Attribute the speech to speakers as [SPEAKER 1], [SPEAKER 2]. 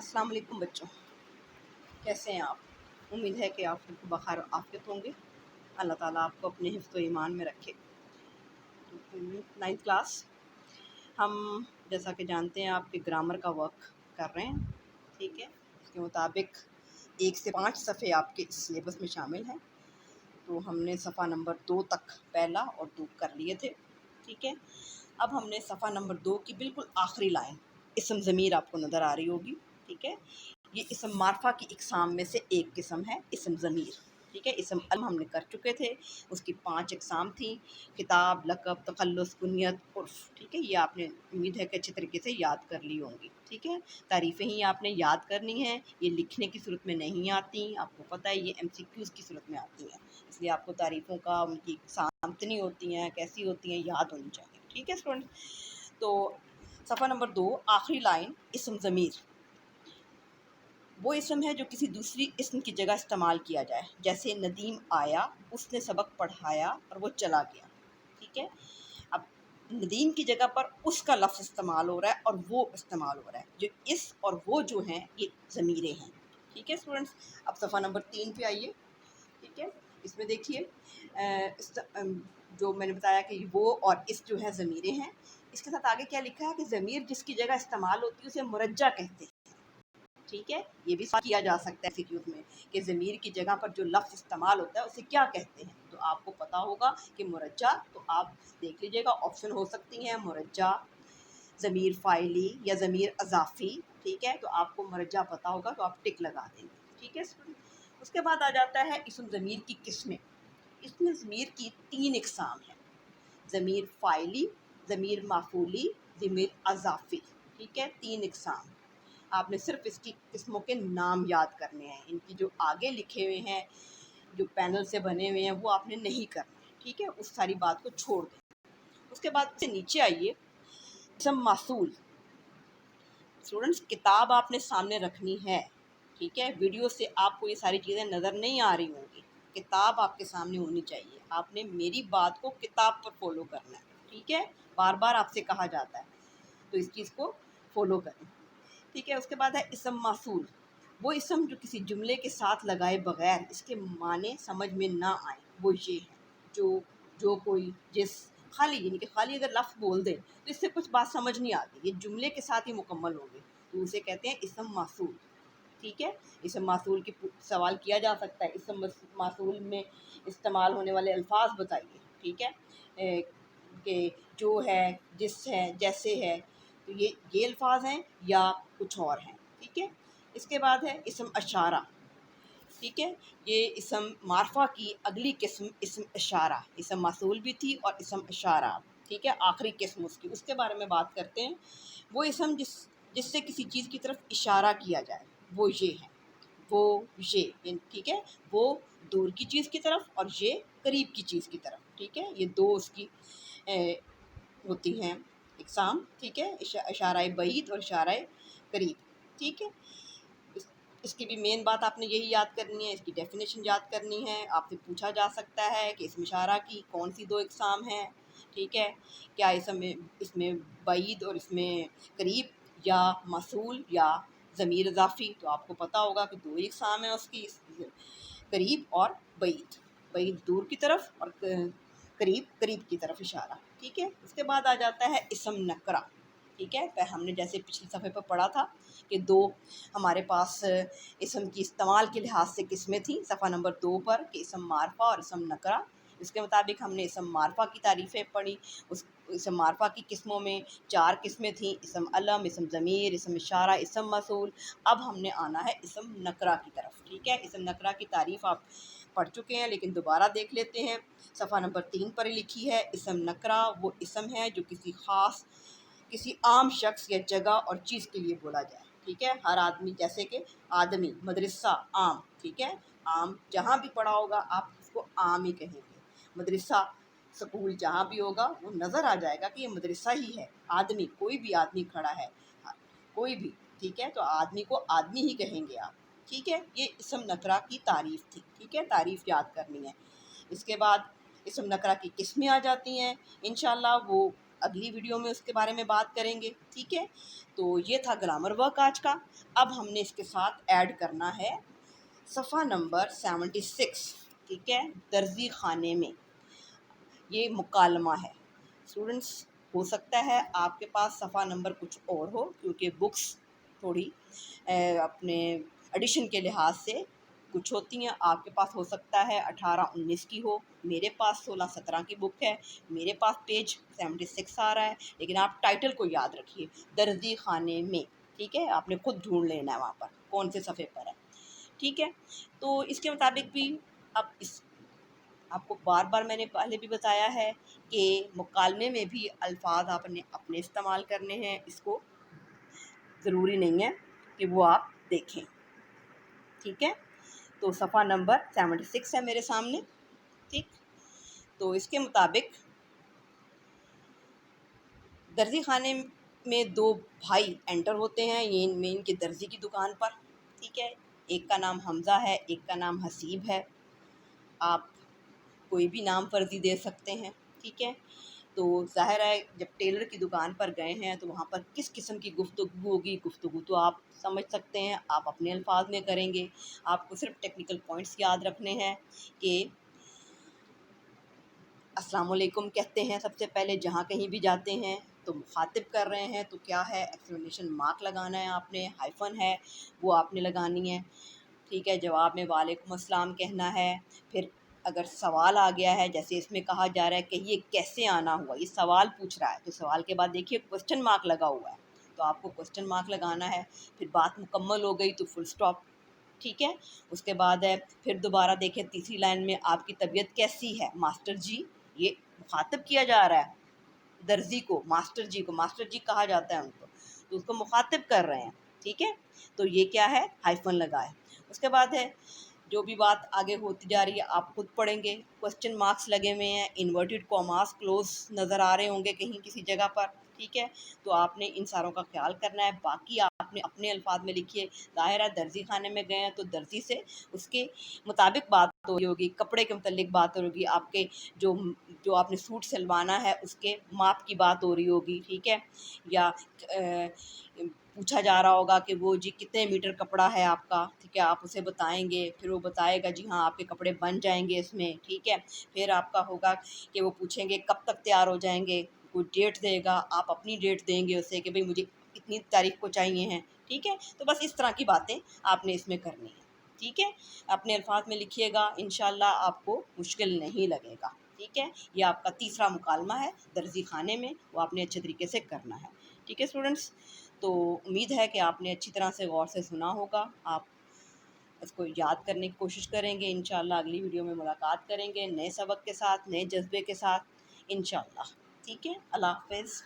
[SPEAKER 1] अस्सलाम वालेकुम बच्चों, कैसे हैं आप? उम्मीद है कि आप सबको बख़ैर आफ़ियत होंगे। अल्लाह ताला आपको अपने हिफ्ज़ व ईमान में रखे। 9th क्लास हम जैसा कि जानते हैं आपके ग्रामर का वर्क कर रहे हैं, ठीक है। इसके मुताबिक 1 से 5 सफ़े आपके इस सिलेबस में शामिल हैं। तो हमने सफ़ा नंबर 2 तक पहला और 2 कर लिए थे, ठीक है। अब हमने सफ़ा नंबर 2 की बिल्कुल आखिरी लाइन इसम ज़मीर आपको नज़र आ रही होगी, ठीक है। ये इसम मार्फा की इक़साम में से एक किस्म है इसम ज़मीर, ठीक है। इसम अलम हमने कर चुके थे, उसकी 5 इक़साम थी, खिताब, लक़ब, तख़ल्लुस, कुनियत, उर्फ़, ठीक है। ये आपने उम्मीद है कि अच्छे तरीके से याद कर ली होंगी, ठीक है। तारीफ़ें ही आपने याद करनी हैं, ये लिखने की सूरत में नहीं आती, आपको पता है ये MCQs की सूरत में आती हैं, इसलिए आपको तारीफ़ों का उनकी इक़साम कितनी होती हैं, कैसी होती हैं, याद होनी चाहिए, ठीक है स्टूडेंट। तो सफ़ा नंबर 2 आखिरी लाइन इसम ज़मीर वो इसम है जो किसी दूसरी इसम की जगह इस्तेमाल किया जाए, जैसे नदीम आया, उसने सबक पढ़ाया और वो चला गया, ठीक है। अब नदीम की जगह पर उसका लफ्ज़ इस्तेमाल हो रहा है और वो इस्तेमाल हो रहा है, जो इस और वो जो हैं ये ज़मीरें हैं, ठीक है स्टूडेंट्स। अब सफ़ा नंबर 3 पे आइए, ठीक है। इसमें देखिए जो मैंने बताया कि वो और इस जो है ज़मीरें हैं, इसके साथ आगे क्या लिखा है कि ज़मीर जिसकी जगह इस्तेमाल होती है उसे मुरज्जा कहते हैं, ठीक है। ये भी सवाल किया जा सकता है सीक्यूज में कि ज़मीर की जगह पर जो लफ्ज़ इस्तेमाल होता है उसे क्या कहते हैं, तो आपको पता होगा कि मुरज्जा, तो आप देख लीजिएगा ऑप्शन हो सकती हैं मुरज्जा, ज़मीर फ़ाइली या ज़मीर अज़ाफ़ी, ठीक है। तो आपको मुरज्जा पता होगा तो आप टिक लगा देंगे, ठीक है स्टूडेंट। उसके बाद आ जाता है इसम ज़मीर की किस्में। इसमें ज़मीर की 3 इक़साम हैं, ज़मीर फ़ाइली, ज़मीर माफ़ूली, ज़मीर अज़ाफ़ी, ठीक है। 3 इक़साम, आपने सिर्फ इसकी किस्मों के नाम याद करने हैं, इनकी जो आगे लिखे हुए हैं, जो पैनल से बने हुए हैं वो आपने नहीं करने, ठीक है। उस सारी बात को छोड़ दें। उसके बाद से नीचे आइए, इसम मासूल। स्टूडेंट्स किताब आपने सामने रखनी है, ठीक है। वीडियो से आपको ये सारी चीज़ें नज़र नहीं आ रही होंगी, किताब आपके सामने होनी चाहिए, आपने मेरी बात को किताब पर फॉलो करना है, ठीक है। बार बार आपसे कहा जाता है तो इस चीज़ को फॉलो करें, ठीक है। उसके बाद है इसम मासूल, वो इसम जो किसी जुमले के साथ लगाए बगैर इसके माने समझ में ना आए, वो ये है जो कोई जिस, खाली यानी कि खाली अगर लफ्ज़ बोल दे तो इससे कुछ बात समझ नहीं आती, ये जुमले के साथ ही मुकम्मल होंगे, तो उसे कहते हैं इसम मासूल, ठीक है। इसम मासूल की सवाल किया जा सकता है, इसम मासूल में इस्तेमाल होने वाले अल्फाज बताइए, ठीक है, कि जो है, जिस है, जैसे है, तो ये अल्फाज हैं या कुछ और हैं, ठीक है। इसके बाद है इसम अशारा, ठीक है। ये इसम मारफा की अगली किस्म इसम इशारा, इसम मासूल भी थी और इसम इशारा, ठीक है, आखिरी किस्म उसकी, उसके बारे में बात करते हैं। वो इसम जिससे किसी चीज़ की तरफ इशारा किया जाए, वो ये है, वो ये, ठीक है। वो दूर की चीज़ की तरफ और ये करीब की चीज़ की तरफ, ठीक है। ये दो उसकी होती हैं इक़साम, ठीक है, इशारा बईद और इशारा करीब, ठीक है। इसकी भी मेन बात आपने यही याद करनी है, इसकी डेफिनेशन याद करनी है। आपसे पूछा जा सकता है कि इसम इशारा की कौन सी 2 इक़साम हैं, ठीक है, क्या इसमें बईद और इसमें करीब, या मसूल या ज़मीर इज़ाफ़ी, तो आपको पता होगा कि 2 इक़साम है उसकी, करीब और बईद, बईद दूर की तरफ और करीब करीब की तरफ इशारा, ठीक है। उसके बाद आ जाता है इसम नकरा, ठीक है। पर हमने जैसे पिछले सफ़े पर पढ़ा था कि 2 हमारे पास इसम की इस्तेमाल के लिहाज से किस्में थी, सफ़ा नंबर 2 पर कि इसम मारफा और इसम नकरा। इसके मुताबिक हमने इसम मारफा की तारीफ़ें पढ़ी, उस इसम मारफा की किस्मों में 4 किस्में थीं, इसम अलम, इसम ज़मीर, इसम इशारा, इसम मसूल। अब हमने आना है इसम नकरा की तरफ, ठीक है। इसम नकरा की तारीफ़ आप पढ़ चुके हैं लेकिन दोबारा देख लेते हैं। सफ़ा नंबर 3 पर लिखी है, इसम नकरा वो इसम है जो किसी ख़ास, किसी आम शख्स या जगह और चीज़ के लिए बोला जाए, ठीक है। हर आदमी, जैसे कि आदमी, मदरसा, आम, ठीक है, आम जहाँ भी पढ़ा होगा आप उसको आम ही कहेंगे। मदरसा, स्कूल जहाँ भी होगा वो नज़र आ जाएगा कि ये मदरसा ही है। आदमी, कोई भी आदमी खड़ा है, कोई भी, ठीक है, तो आदमी को आदमी ही कहेंगे आप, ठीक है। ये इसम नकरा की तारीफ़ थी, ठीक है, तारीफ़ याद करनी है। इसके बाद इसम नकरा की किस्में आ जाती हैं, इंशाअल्लाह वो اگلی ویڈیو میں اس کے بارے میں بات کریں گے، ٹھیک ہے۔ تو یہ تھا گرامر ورک آج کا۔ اب ہم نے اس کے ساتھ ایڈ کرنا ہے صفحہ نمبر 76، ٹھیک ہے، درزی خانے میں۔ یہ مکالمہ ہے اسٹوڈنٹس، ہو سکتا ہے آپ کے پاس صفحہ نمبر کچھ اور ہو، کیونکہ بکس تھوڑی اپنے ایڈیشن کے لحاظ سے کچھ ہوتی ہیں۔ آپ کے پاس ہو سکتا ہے 18-19 کی ہو، میرے پاس 16-17 کی بک ہے، میرے پاس پیج 76 آ رہا ہے، لیکن آپ ٹائٹل کو یاد رکھیے، درزی خانے میں، ٹھیک ہے۔ آپ نے خود ڈھونڈ لینا ہے وہاں پر کون سے صفحے پر ہے، ٹھیک ہے۔ تو اس کے مطابق بھی اب آپ کو بار بار میں نے پہلے بھی بتایا ہے کہ مکالمے میں بھی الفاظ آپ نے اپنے استعمال کرنے ہیں، اس کو ضروری نہیں ہے کہ وہ آپ دیکھیں، ٹھیک ہے۔ تو صفحہ نمبر 76 ہے میرے سامنے، ٹھیک۔ تو اس کے مطابق درزی خانے میں 2 بھائی انٹر ہوتے ہیں، یہ ان کی درزی کی دکان پر، ٹھیک ہے۔ ایک کا نام حمزہ ہے، ایک کا نام حسیب ہے، آپ کوئی بھی نام فرضی دے سکتے ہیں، ٹھیک ہے۔ تو ظاہر ہے جب ٹیلر کی دکان پر گئے ہیں تو وہاں پر کس قسم کی گفتگو ہوگی، گفتگو تو آپ سمجھ سکتے ہیں، آپ اپنے الفاظ میں کریں گے۔ آپ کو صرف ٹیکنیکل پوائنٹس یاد رکھنے ہیں کہ السلام علیکم کہتے ہیں سب سے پہلے جہاں کہیں بھی جاتے ہیں، تو مخاطب کر رہے ہیں تو کیا ہے، ایکسکلیمیشن مارک لگانا ہے آپ نے، ہائفن ہے وہ آپ نے لگانی ہے، ٹھیک ہے۔ جواب میں وعلیکم السلام کہنا ہے۔ پھر اگر سوال آ گیا ہے، جیسے اس میں کہا جا رہا ہے کہ یہ کیسے آنا ہوا، یہ سوال پوچھ رہا ہے، تو سوال کے بعد دیکھیے کوسچن مارک لگا ہوا ہے، تو آپ کو کوسچن مارک لگانا ہے۔ پھر بات مکمل ہو گئی تو فل سٹاپ، ٹھیک ہے۔ اس کے بعد ہے پھر دوبارہ دیکھیں تیسری لائن میں، آپ کی طبیعت کیسی ہے، ماسٹر جی، یہ مخاطب کیا جا رہا ہے درزی کو، ماسٹر جی کہا جاتا ہے ان کو، تو اس کو مخاطب کر رہے ہیں، ٹھیک ہے۔ تو یہ کیا ہے، ہائفن لگا ہے۔ اس کے بعد ہے جو بھی بات آگے ہوتی جا رہی ہے آپ خود پڑھیں گے، کوسچن مارکس لگے ہوئے ہیں، انورٹڈ کاماس کلوز نظر آ رہے ہوں گے کہیں کسی جگہ پر، ٹھیک ہے۔ تو آپ نے ان ساروں کا خیال کرنا ہے، باقی آپ نے اپنے الفاظ میں لکھیے۔ ظاہر ہے درزی خانے میں گئے ہیں تو درزی سے اس کے مطابق بات ہو رہی ہوگی، کپڑے کے متعلق بات ہو رہی ہوگی، آپ کے جو آپ نے سوٹ سلوانا ہے اس کے ماپ کی بات ہو رہی ہوگی، ٹھیک ہے۔ یا پوچھا جا رہا ہوگا کہ وہ جی کتنے میٹر کپڑا ہے آپ کا، ٹھیک ہے، آپ اسے بتائیں گے، پھر وہ بتائے گا جی ہاں آپ کے کپڑے بن جائیں گے اس میں، ٹھیک ہے۔ پھر آپ کا ہوگا کہ وہ پوچھیں گے کب تک تیار ہو جائیں گے، کوئی ڈیٹ دے گا، آپ اپنی ڈیٹ دیں گے اسے کہ بھئی مجھے اتنی تاریخ کو چاہیے ہیں، ٹھیک ہے۔ تو بس اس طرح کی باتیں آپ نے اس میں کرنی ہیں، ٹھیک ہے۔ اپنے الفاظ میں لکھیے گا، انشاءاللہ آپ کو مشکل نہیں لگے گا، ٹھیک ہے۔ یہ آپ کا تیسرا مکالمہ ہے درزی خانے میں، وہ آپ نے اچھے طریقے سے کرنا ہے، ٹھیک ہے اسٹوڈنٹس۔ تو امید ہے کہ آپ نے اچھی طرح سے غور سے سنا ہوگا، آپ اس کو یاد کرنے کی کوشش کریں گے۔ انشاءاللہ اگلی ویڈیو میں ملاقات کریں گے نئے سبق کے ساتھ، نئے جذبے کے ساتھ، انشاءاللہ، ٹھیک ہے۔ اللہ حافظ۔